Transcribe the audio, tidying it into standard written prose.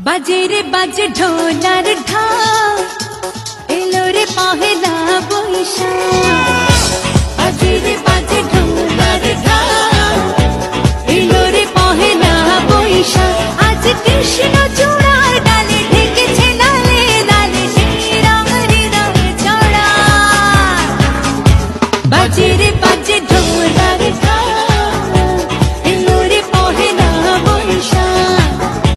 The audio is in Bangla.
বাজে রে বাজে ঢোলার ঢাক, এলো রে পহেলা বৈশাখ। বাজে রে বাজে ঢোলার ঢাক, এলো রে পহেলা বৈশাখ। আজ কৃষ্ণ চূড়ার ডালে ঢেকেছে লালে লালে সেই রঙ হৃদয়ে ছড়া। বাজে রে